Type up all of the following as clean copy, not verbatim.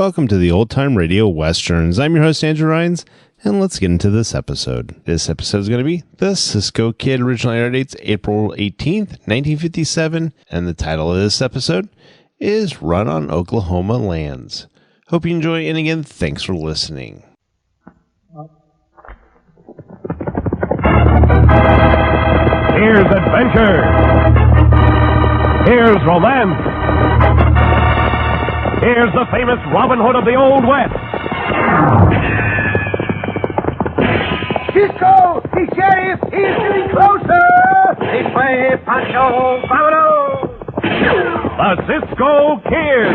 Welcome to the Old Time Radio Westerns. I'm your host, Andrew Rhynes, and let's get into this episode. This episode is going to be The Cisco Kid. Originally air dates April 18th, 1957, and the title of this episode is Run on Oklahoma Lands. Hope you enjoy, and again, thanks for listening. Here's adventure. Here's romance. Here's the famous Robin Hood of the Old West. Cisco! The sheriff! He's getting closer! This way, Poncho! Vámonos! The Cisco Kid!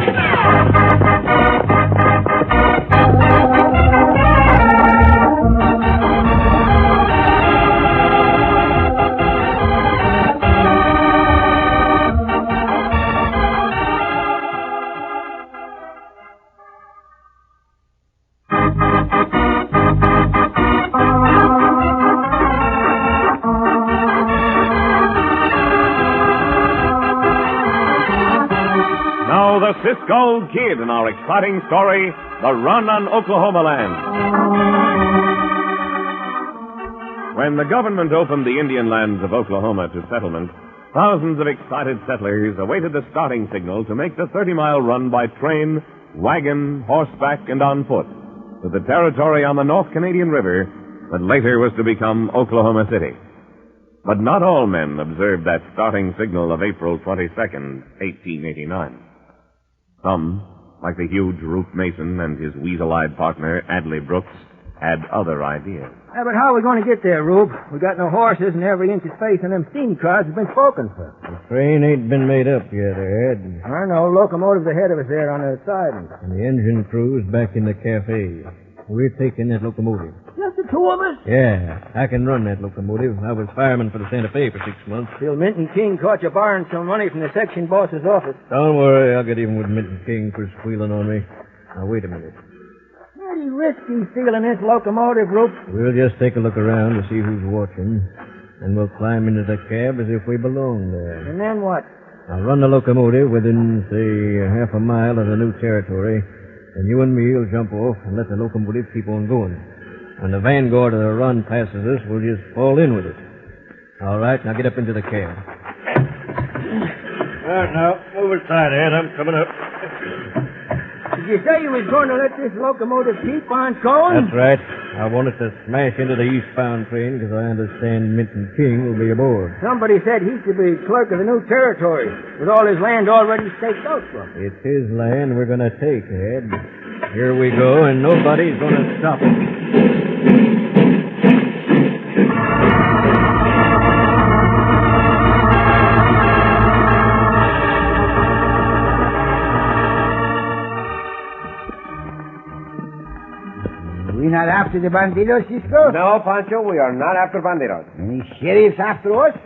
The Cisco Kid in our exciting story, The Run on Oklahoma Land. When the government opened the Indian lands of Oklahoma to settlement, thousands of excited settlers awaited the starting signal to make the 30-mile run by train, wagon, horseback, and on foot to the territory on the North Canadian River that later was to become Oklahoma City. But not all men observed that starting signal of April 22nd, 1889. Some, like the huge Roof Mason and his weasel-eyed partner, Adley Brooks, had other ideas. Yeah, but how are we going to get there, Rube? We got no horses, and every inch of space in them steam cars has been spoken for. The train ain't been made up yet, Ed. I know. Locomotive's ahead of us there on the siding. And the engine crew's back in the cafe. We're taking that locomotive. Just the two of us? Yeah, I can run that locomotive. I was fireman for the Santa Fe for 6 months. Till Minton King caught you borrowing some money from the section boss's office. Don't worry, I'll get even with Minton King for squealing on me. Now, wait a minute. Pretty risky stealing this locomotive, Rube. We'll just take a look around to see who's watching. And we'll climb into the cab as if we belong there. And then what? I'll run the locomotive within, say, half a mile of the new territory. And you and me will jump off and let the locomotive keep on going. When the vanguard of the run passes us, we'll just fall in with it. All right, now get up into the cab. All right, now, move aside, Ed. I'm coming up. Did you say you was going to let this locomotive keep on going? That's right. I want it to smash into the eastbound train because I understand Minton King will be aboard. Somebody said he should be clerk of the new territory with all his land already staked out for him. It's his land we're going to take, Ed. Here we go, and nobody's going to stop it. We not after the bandidos, Cisco? No, Poncho, we are not after bandidos. Any sheriffs after us?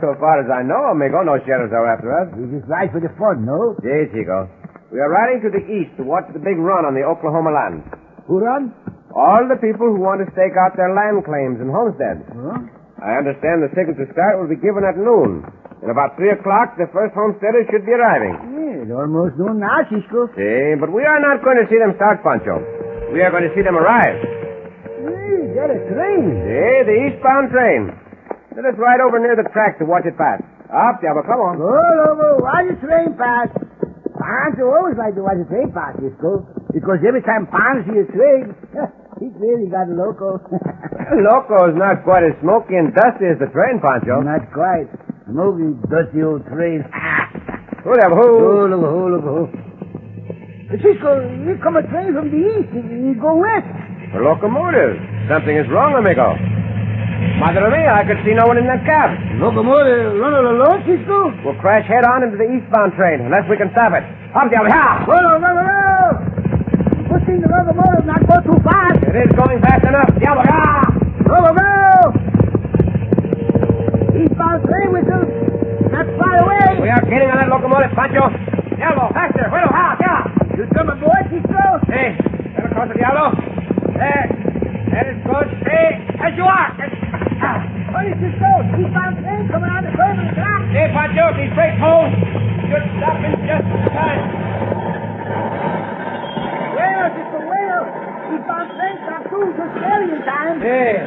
So far as I know, amigo, no sheriffs are after us. We just ride for the fun, no? Si, Chico. We are riding to the east to watch the big run on the Oklahoma land. Who run? All the people who want to stake out their land claims and homesteads. Huh? I understand the signal to start will be given at noon. In about 3 o'clock, the first homesteaders should be arriving. Yeah, it's almost noon now, Cisco. Si, but we are not going to see them start, Poncho. We are going to see them arrive. Hey, got a train. Si, the eastbound train. Let us ride over near the track to watch it pass. Up, Diablo, come on. Roll over, watch the train pass. Poncho always like to watch the train pass, Cisco. Because every time Poncho sees a train, he's really got a loco. Loco is not quite as smoky and dusty as the train, Poncho. Not quite. Smoky, dusty old train. Who there, who? Oh, look. Cisco, here come a train from the east. You go west. A locomotive. Something is wrong, amigo. Madre mia, I could see no one in that cab. Locomotive running alone, Cisco? We'll crash head on into the eastbound train unless we can stop it. Up, Diablo, ha! Whoa. Good thing the locomotive not go too fast. It is going fast enough. Diablo, ha! Eastbound train whistle. Not far away. We are getting on that locomotive, Pancho. Diablo, faster. Bueno, ha, ha! You come aboard, Cisco? Hey, get across the Diablo. There. That is good. Hey, as you are. Hurry, Cisco. Eastbound train coming on the curve of the track. Hey, Pancho, these brakes hold. Should stop in just in time. Hey,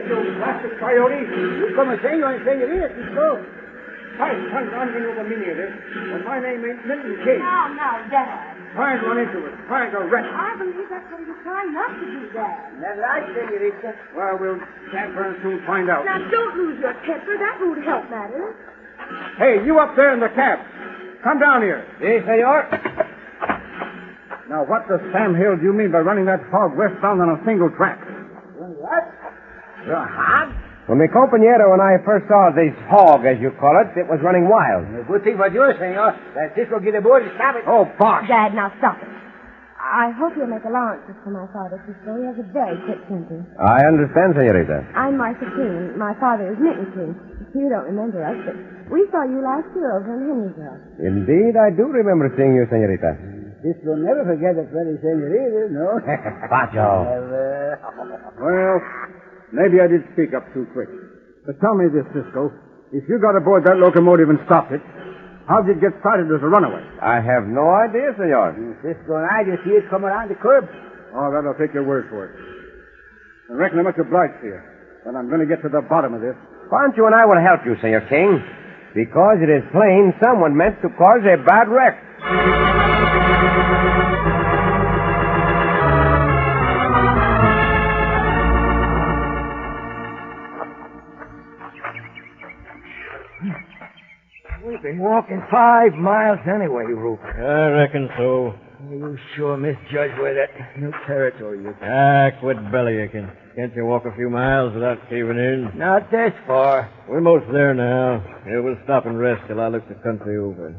you blasted coyote. You como señor and señorita, Cisco. Hi, son, I'm going to mean of this. Well, my name ain't Milton King. No, Dad. Trying to run into it. Trying to wreck it. I believe that's what he was trying not to do, Dad. That's right, senorita. Well, we'll tamper and soon find out. Now, don't lose your temper. That won't help matters. Hey, you up there in the cab. Come down here. Si, senor. Now, what the Sam Hill do you mean by running that hog westbound on a single track? What? Your hog? When mi compañero and I first saw this hog, as you call it was running wild. A good thing for you, senor. That Cisco Kid aboard and stop it. Oh, bosh. Dad, now stop it. I hope you'll make allowances for my father, Cisco. He has a very quick temper. I understand, senorita. I'm Martha King. My father is Minton King. You don't remember us, but we saw you last year over in Henrysville. Indeed, I do remember seeing you, senorita. Cisco never forget a pretty senorita, no? Poncho. Well, maybe I did speak up too quick. But tell me this, Cisco. If you got aboard that locomotive and stopped it, how did it get started as a runaway? I have no idea, senor. Cisco and I just see it come around the curb. Oh, that'll take your word for it. I reckon I'm much obliged to you. But I'm going to get to the bottom of this. Poncho and I will help you, Senor King, because it is plain someone meant to cause a bad wreck. We've been walking 5 miles anyway, Rupert. I reckon so. You sure misjudged where that new territory is. Quit bellyaching. Can't you walk a few miles without caving in? Not this far. We're most there now. Here, we'll stop and rest till I look the country over.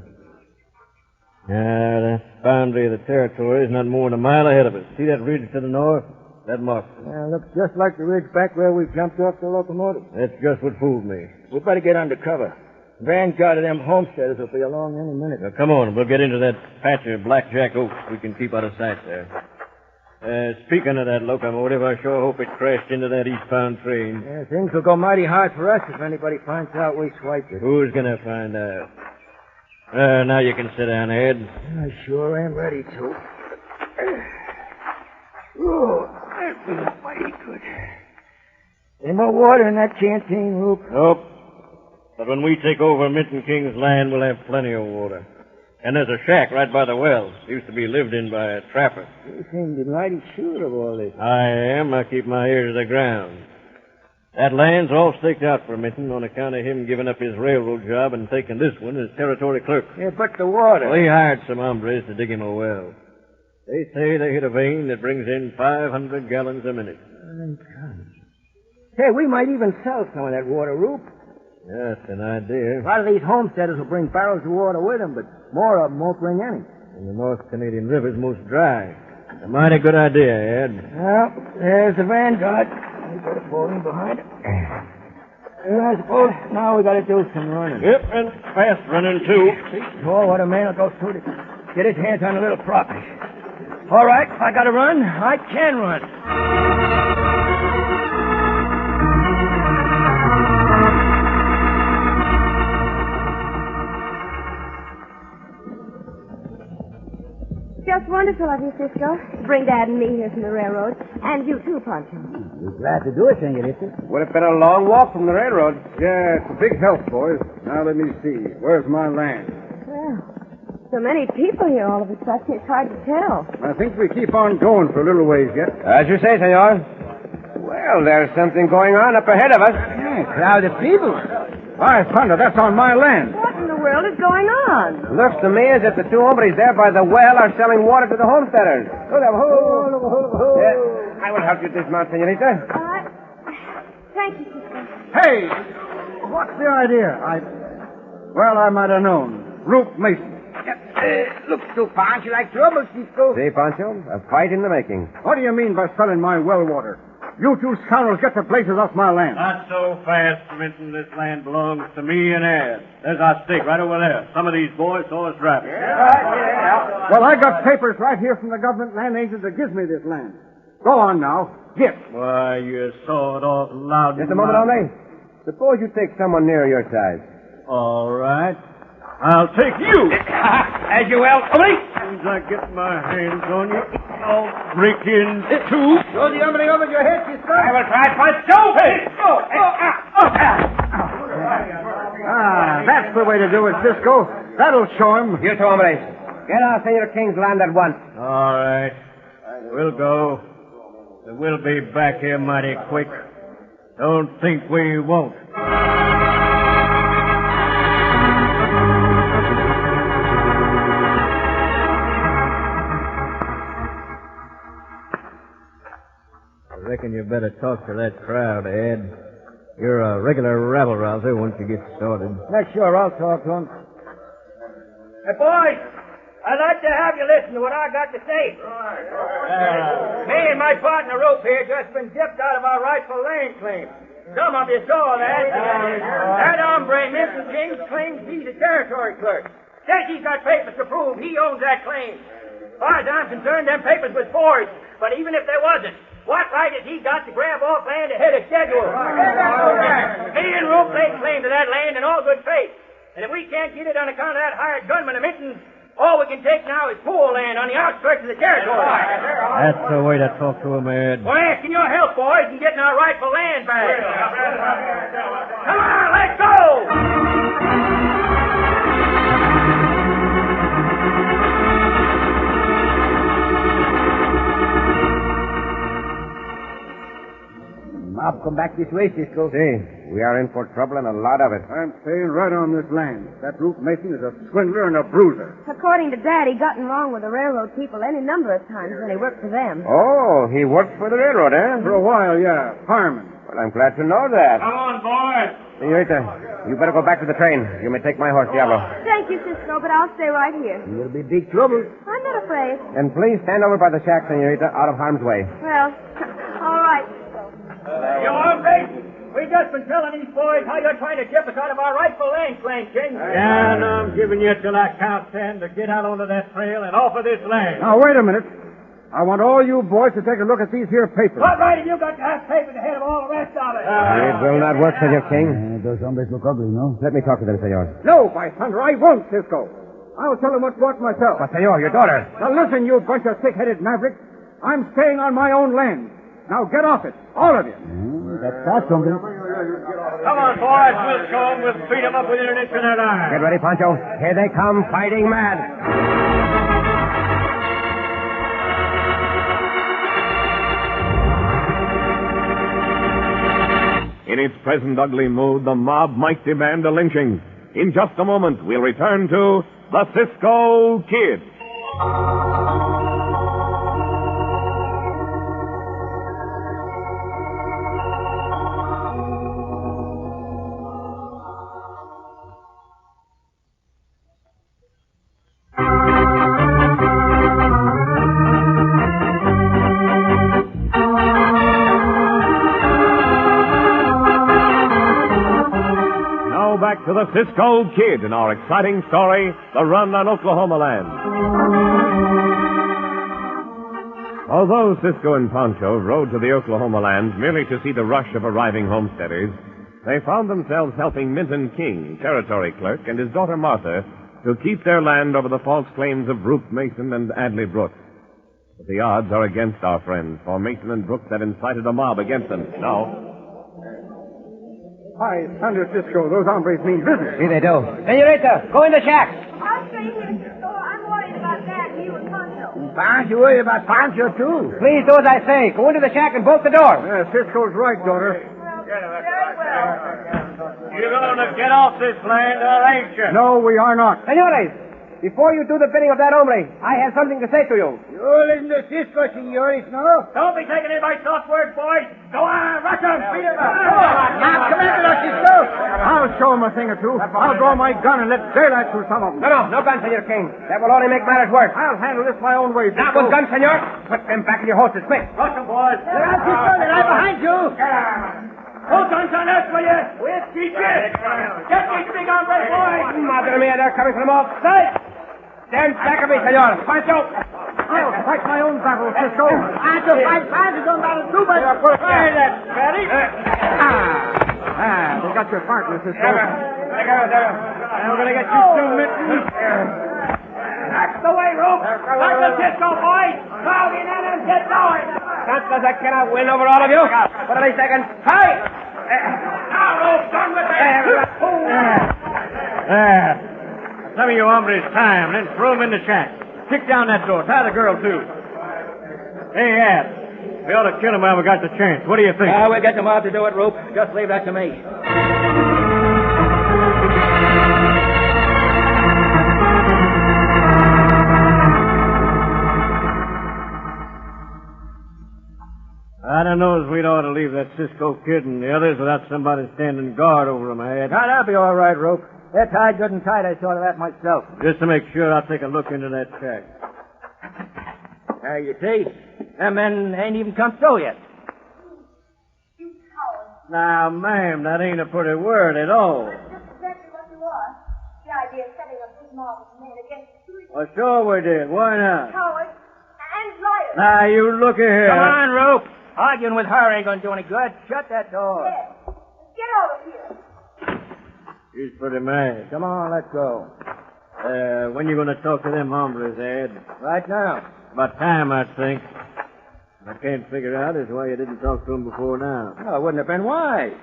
The boundary of the territory is not more than a mile ahead of us. See that ridge to the north? That marks it. Looks just like the ridge back where we jumped off the locomotive. That's just what fooled me. We better get under cover. Vanguard of them homesteaders will be along any minute. Now, come on, we'll get into that patch of blackjack oaks we can keep out of sight there. Speaking of that locomotive, I sure hope it crashed into that eastbound train. Yeah, things will go mighty hard for us if anybody finds out we swiped it. Who's gonna find out? Now you can sit down, Ed. I sure am ready to. Oh, that feels mighty good. Any more water in that canteen, Roop? Nope. But when we take over Minton King's land, we'll have plenty of water. And there's a shack right by the well. Used to be lived in by a trapper. You seem to be mighty sure of all this. I am. I keep my ear to the ground. That land's all staked out for Minton on account of him giving up his railroad job and taking this one as territory clerk. Yeah, but the water. Well, he hired some hombres to dig him a well. They say they hit a vein that brings in 500 gallons a minute. Hey, we might even sell some of that water, Roop. That's an idea. A lot of these homesteaders will bring barrels of water with them, but more of them won't bring any. And the North Canadian River's most dry. A mighty good idea, Ed. Well, there's the Vanguard. We better fall in behind it. And I suppose now we got to do some running. Yep, and fast running, too. Oh, what a man will go through to get his hands on a little property. All right, if I got to run, I can run. Just wonderful of you, Cisco, to bring Dad and me here from the railroad. And you too, Poncho. We're glad to do it, senorita. Would have been a long walk from the railroad. Yeah, it's a big help, boys. Now let me see. Where's my land? Well, so many people here all of a sudden, it's hard to tell. I think we keep on going for a little ways yet. As you say, senor. Well, there's something going on up ahead of us. Yeah, crowd of people. Hi, Thunder, that's on my land. What in the world is going on? Looks to me as if the two hombres there by the well are selling water to the homesteaders. I will help you dismount, senorita. Thank you, Cisco. Hey, what's the idea? I might have known. Roop Mason. Looks so Poncho like trouble, Cisco. See, Poncho, a fight in the making. What do you mean by selling my well water? You two scoundrels get the places off my land. Not so fast, Minton. This land belongs to me and Ed. There's our stake right over there. Some of these boys saw us driving. Well, I got papers right here from the government land agent that gives me this land. Go on now. Get. Why, you saw it off loud. Just a moment, hombre. Suppose you take someone near your size. All right. I'll take you. As you will, hombre. As I get my hands on you, I'll break in two. Throw the hombre over your head, Cisco. I will try Poncho. That's the way to do it, Cisco. That'll show him. You two hombres. Get our Senor King's land at once. All right. We'll go. But we'll be back here mighty quick. Don't think we won't. I reckon you better talk to that crowd, Ed. You're a regular rabble-rouser once you get started. Sure, I'll talk to him. Hey, boys, I'd like to have you listen to what I got to say. Me and my partner Rope here just been dipped out of our rightful land claim. Some of you saw that. That hombre, Mr. King, claims he's a territory clerk. Says he's got papers to prove he owns that claim. As far as I'm concerned, them papers was forged. But even if there wasn't, what right has he got to grab off land ahead of schedule? Me and Rope laid claim to that land in all good faith. And if we can't get it on account of that hired gunman of Minton's, all we can take now is pool land on the outskirts of the territory. That's the way to talk to him, Ed. We're asking your help, boys, in getting our rightful land back. Come on, let's go! Mob come back this way, Cisco. See, we are in for trouble and a lot of it. I'm staying right on this land. That Ruth Mason is a swindler and a bruiser. According to Dad, he gotten wrong with the railroad people any number of times when he worked for them. Oh, he worked for the railroad, eh? For a while, yeah. Fireman. Well, I'm glad to know that. Come on, boys. Senorita, you better go back to the train. You may take my horse, Diablo. Thank you, Cisco, but I'll stay right here. You'll be big trouble. I'm not afraid. And please stand over by the shack, Senorita, out of harm's way. Well, all right. You hombres, we just been telling these boys how you're trying to dip us out of our rightful land claim, King. Yeah, and I'm giving you till I count 10 to get out onto that trail and off of this land. Now, wait a minute. I want all you boys to take a look at these here papers. What right have you got to have papers ahead of all the rest of it? It will not work, Senor King. Those hombres look ugly, no? Let me talk to them, Senor. No, by thunder, I won't, Cisco. I'll tell them what's what myself. But, Senor, your daughter. Now, listen, you bunch of thick-headed mavericks. I'm staying on my own land. Now, get off it. All of you. That's something. Come on, boys. We'll show them. We'll beat them up within an inch of their eye. Get ready, Poncho. Here they come, fighting mad. In its present ugly mood, the mob might demand a lynching. In just a moment, we'll return to the Cisco Kid. Back to the Cisco Kid in our exciting story, The Run on Oklahoma Land. Although Cisco and Poncho rode to the Oklahoma land merely to see the rush of arriving homesteaders, they found themselves helping Minton King, territory clerk, and his daughter Martha to keep their land over the false claims of Ruth Mason and Adley Brooks. But the odds are against our friends, for Mason and Brooks have incited a mob against them. Now, Hi, thunder, Cisco. Those hombres mean business. See, they do. Senorita, go in the shack. I'll stay here, Cisco. I'm worried about Dad and you and Poncho. Aren't you worried about Poncho, too? Please do as I say. Go into the shack and bolt the door. Cisco's right, daughter. Very well. You're going to get off this land, or ain't you? No, we are not. Senores, before you do the bidding of that hombre, I have something to say to you. You listen to Cisco, senores, no? Don't be taking it by soft words, boys. Go on, rush them. Beat them up. Now, come into us, Cisco. I'll show him a thing or two. I'll draw my gun and let daylight through some of them. No gun, Senor King. That will only make matters worse. I'll handle this my own way, Not Cisco. with guns, senor. Put them back in your holsters, quick. Rush them, boys. They're out, Cisco. They're right behind you. Hold guns on us, will you? We'll keep you. Get these big hombres, boys. Madre mia, they're coming from all sides. Stand back of me, senor. Poncho. I'll fight my own battle, Cisco. Aren't you fight fast? You don't battle too much. Hey, that's Betty. They got your partner, Cisco. There. We're going to get you too, Mitten. That's the way, Rope. Like the Cisco, boys. Crowd in and get going. Not because I cannot win over all of you, but at least I can fight. Now, Rope, done with that. There. Some of you hombres tie him, then throw him in the shack. Kick down that door. Tie the girl, too. Hey, Ad. We ought to kill him while we got the chance. What do you think? We'll get them out to do it, Rope. Just leave that to me. I don't know as we'd ought to leave that Cisco Kid and the others without somebody standing guard over them, Ad. Now, that'll be all right, Rope. They're tied good and tight. I saw to that myself. Just to make sure, I'll take a look into that shack. There you see. Them men ain't even come through yet. Now, ma'am, that ain't a pretty word at all. That's just exactly what you are. The idea of setting up this mob of men against the police. Well, sure we did. Why not? Cowards and liars. Now, you look here. Come on, Rope. Arguing with her ain't going to do any good. Shut that door. Yes. Get over here. She's pretty mad. Come on, let's go. When you going to talk to them hombres, Ed? Right now. About time, I think. I can't figure out is why you didn't talk to them before now. Well, it wouldn't have been wise.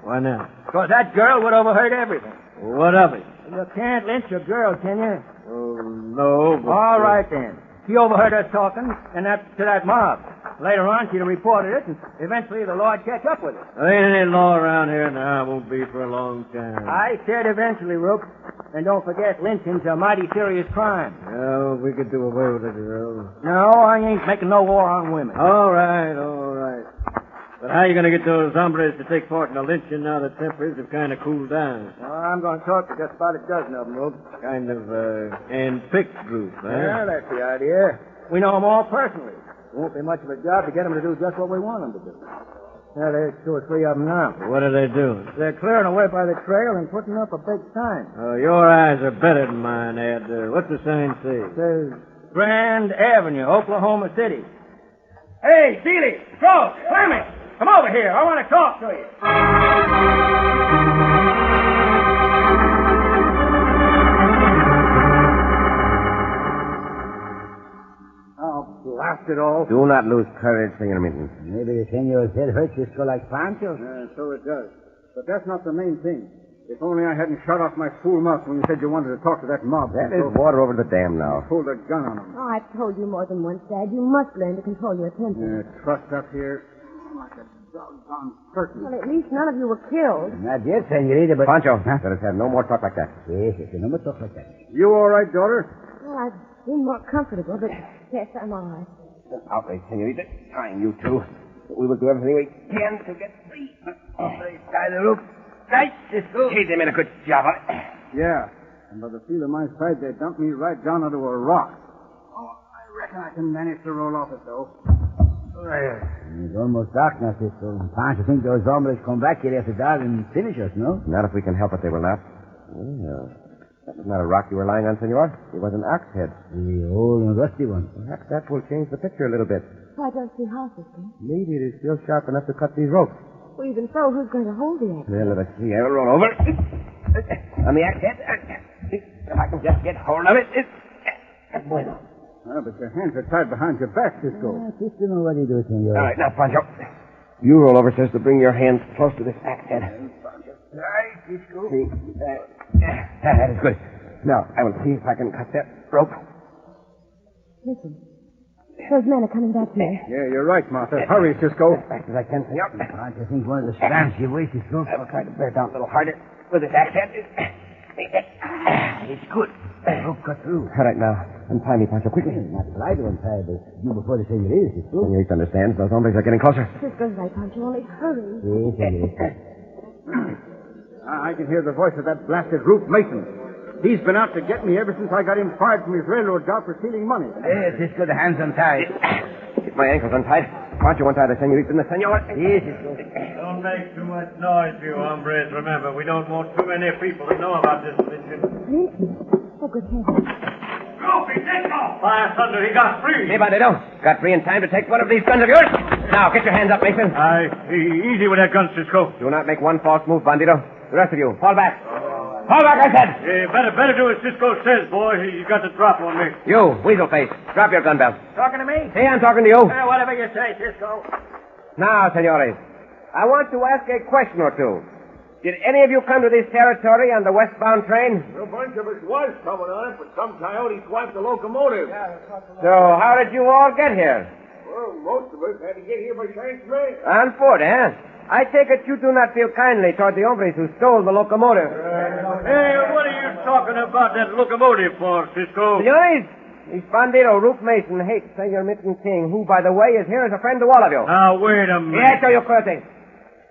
Why not? Because that girl would overheard everything. What of it? You can't lynch a girl, can you? Oh, no, but... All right, then. She overheard us talking, and that to that mob. Later on, she'd have reported it, and eventually the law'd catch up with it. There ain't any law around here now. It won't be for a long time. I said eventually, Rook. And don't forget, lynching's a mighty serious crime. Oh, we could do away with it, girl. No, I ain't making no war on women. All right, all right. But how you going to get those hombres to take part in the lynching now that tempers have kind of cooled down? Well, I'm going to talk to just about a dozen of them, Rook. Kind of, hand-picked group, huh? Yeah, that's the idea. We know them all personally. Won't be much of a job to get them to do just what we want them to do. Now, there's 2 or 3 of them now. What are they doing? They're clearing away by the trail and putting up a big sign. Oh, your eyes are better than mine, Ed. What's the sign say? It says Grand Avenue, Oklahoma City. Hey, Seeley, Crow, Clemmy, come over here. I want to talk to you. Blast it all. Do not lose courage, Senor Minton. Maybe the senor's head hurts Cisco like Poncho. So it does. But that's not the main thing. If only I hadn't shut off my fool mouth when you said you wanted to talk to that mob. That is water over the dam now. Pulled a gun on him. Oh, I've told you more than once, Dad. You must learn to control your temper. Trust up here. Like a doggone curtain. Well, at least none of you were killed. Not yet, senorita, but... Pancho, let us have no more talk like that. Yes, no more talk like that. You all right, daughter? Well, I've been more comfortable, but yes, I'm all right. Outrage, senorita. Tying you two. But we will do everything we can to get free. Tie the rope. Tight, Cisco. Gee, they made a good job of it. Yeah. And by the feel of my side, they dumped me right down onto a rock. Oh, I reckon I can manage to roll off it, though. It's almost dark now, Cisco. Poncho think those hombres come back here after dark and finish us, no? Not if we can help it, they will not. Well, that was not a rock you were lying on, senor. It was an axe head. The old and rusty one. Perhaps that will change the picture a little bit. I don't see how, Cisco. Maybe it is still sharp enough to cut these ropes. Well, even so, who's going to hold the axe? Well, let us see. I will roll over. On the axe head. If I can just get hold of it. Bueno. But your hands are tied behind your back, Cisco. Cisco, know what you do, senor. All right, now, Pancho. You roll over, says, to bring your hands close to this axe head. Right, Cisco. See? That is good. Now, I will see if I can cut that rope. Listen. Those men are coming back here. Yeah, you're right, Martha. Hurry, Cisco. As fast as I can, senor. I think one of the strands give way, Cisco. I will try to bear down a little harder with this axe head. It's good. Rope cut through. All right, now. Untie me, Pancho, quickly. Not light to untie, but you before the senorita, Cisco. Senorita understands. Those hombres are getting closer. Cisco's right, Poncho. Only hurry. Yes, senorita. I can hear the voice of that blasted Ruth Mason. He's been out to get me ever since I got him fired from his railroad job for stealing money. Yes, Cisco, the hands untied. Get my ankles untied. Pancho untie the senorita and the senor. Yes, Cisco. Don't make too much noise, you hombres. Remember, we don't want too many people to know about this lynching. Lynching? Oh, good heavens. Goofy, Cisco! Fire thunder, he got free. Hey, Bandito. Got free in time to take one of these guns of yours. Now, get your hands up, Mason. Aye, easy with that gun, Cisco. Do not make one false move, Bandito. The rest of you, fall back. Fall back, I said. Better do as Cisco says, boy. You got the drop on me. You, weasel face, drop your gun belt. Talking to me? Hey, I'm talking to you. Whatever you say, Cisco. Now, senores, I want to ask a question or two. Did any of you come to this territory on the westbound train? A bunch of us was coming on it, but some coyote swiped the locomotive. So how did you all get here? Well, most of us had to get here by transfer. On foot, eh? I take it you do not feel kindly toward the hombres who stole the locomotive. Hey, what are you talking about that locomotive for, Cisco? Senores, this bandito, Ruth Mason, hates Senor Mitten King, who, by the way, is here as a friend to all of you. Now, wait a minute. Yes, you quirting.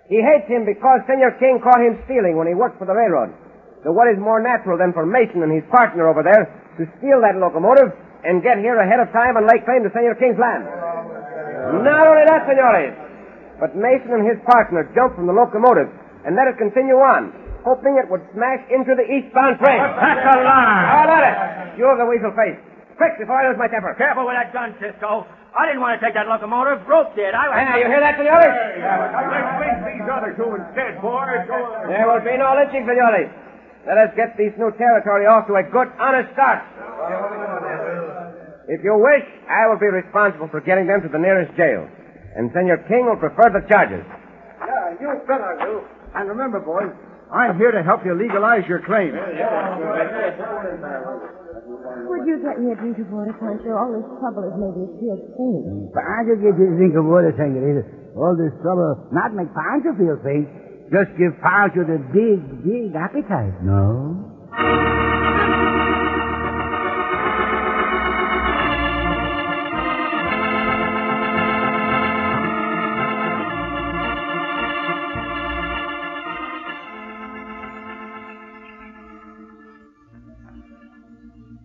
He hates him because Senor King caught him stealing when he worked for the railroad. So what is more natural than for Mason and his partner over there to steal that locomotive and get here ahead of time and lay claim to Senor King's land? Not only that, senores, but Mason and his partner jumped from the locomotive and let it continue on, hoping it would smash into the eastbound train. That's a lie. How about it? You have the weasel face. Quick, before I lose my temper. Careful with that gun, Cisco. I didn't want to take that locomotive. Rope did. You hear that, senores? Let's face these other two instead, boys. There will be no lynching, senores. Let us get this new territory off to a good, honest start. If you wish, I will be responsible for getting them to the nearest jail. And Senor King will prefer the charges. Yeah, you better do. And remember, boys, I'm here to help you legalize your claim. Would you get me a drink of water, Poncho? All this trouble has made me feel faint. Pancho give you a drink of water, senorita. All this trouble not make Pancho feel faint. Just give Pancho the big appetite. No?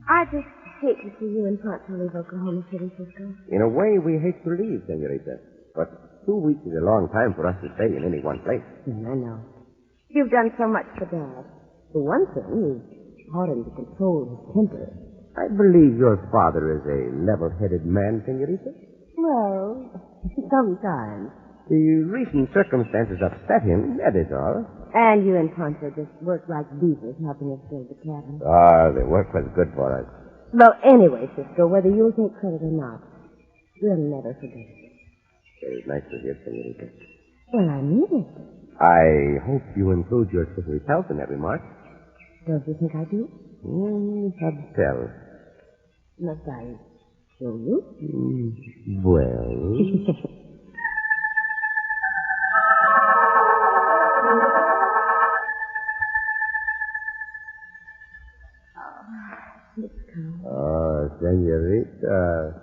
I just hate to see you and Poncho leave Oklahoma City, Cisco. In a way, we hate to leave, senorita. But 2 weeks is a long time for us to stay in any one place. I know. You've done so much for Dad. For one thing, you've taught him to control his temper. I believe your father is a level-headed man, senorita. Well, sometimes. The recent circumstances upset him, that is all. And you and Poncho just worked like beavers helping us build the cabin. Ah, the work was good for us. Well, anyway, Cisco, whether you'll take credit or not, we'll never forget it. Very nice to hear, senorita. Well, I mean it. I hope you include your sister's health in that remark. Don't you think I do? Hard to tell. Must I show you? Well... Oh, senorita.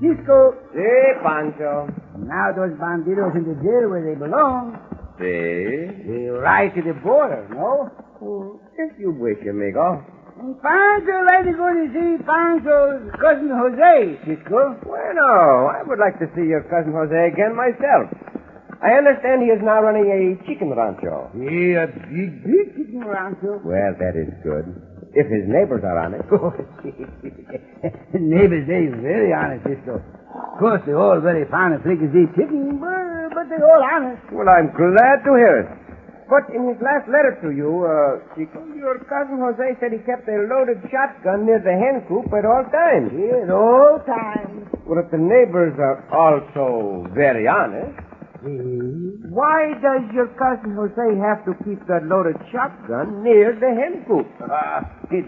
Cisco. Si, Poncho. Now those bandidos in the jail where they belong. Si. They ride to the border, no? If you wish, amigo. And Pancho like to go to see Pancho's cousin Jose, Cisco. Bueno, I would like to see your cousin Jose again myself. I understand he is now running a chicken rancho. Yeah, a big chicken rancho. Well, that is good. If his neighbors are on it. Neighbors, they very honest, Cisco. Of course, they all very fond of fricassee chicken, but they all honest. Well, I'm glad to hear it. But in his last letter to you, Chico, your cousin Jose said he kept a loaded shotgun near the hen coop at all times. Yeah, at all times. Well, if the neighbors are also very honest, why does your cousin Jose have to keep that loaded shotgun near the hen coop?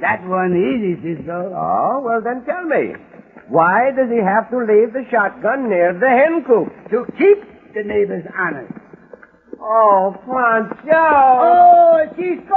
That one easy, Cisco. Oh, well, then tell me. Why does he have to leave the shotgun near the hen coop? To keep the neighbors honest. Oh, Poncho! Oh, Cisco!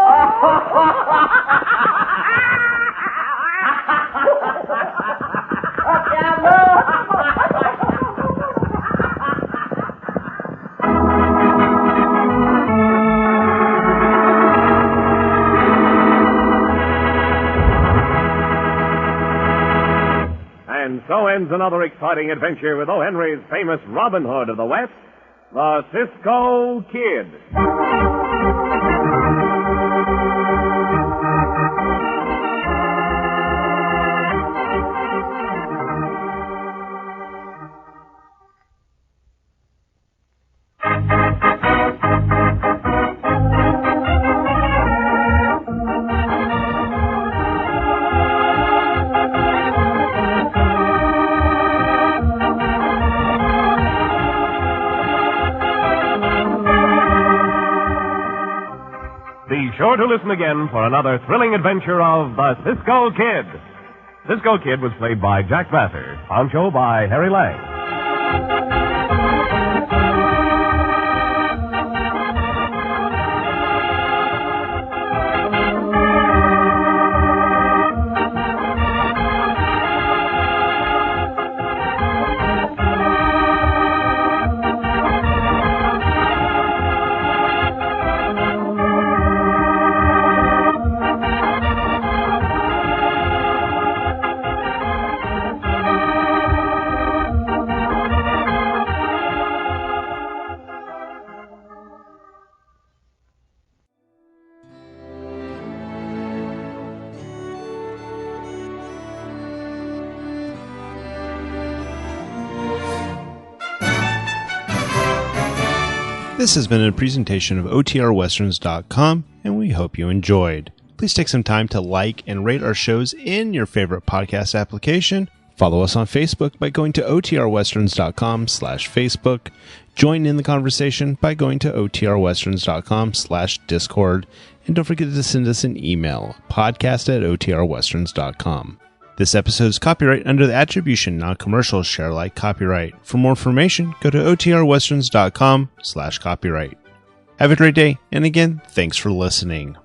And so ends another exciting adventure with O. Henry's famous Robin Hood of the West, the Cisco Kid. sure to listen again for another thrilling adventure of the Cisco Kid. Cisco Kid was played by Jack Vassar, Poncho by Harry Lang. This has been a presentation of OTRWesterns.com, and we hope you enjoyed. Please take some time to like and rate our shows in your favorite podcast application. Follow us on Facebook by going to OTRWesterns.com/Facebook. Join in the conversation by going to OTRWesterns.com/Discord. And don't forget to send us an email, podcast@OTRWesterns.com. This episode is copyright under the Attribution Non-Commercial Share Alike copyright. For more information, go to OTRWesterns.com/copyright. Have a great day, and again, thanks for listening.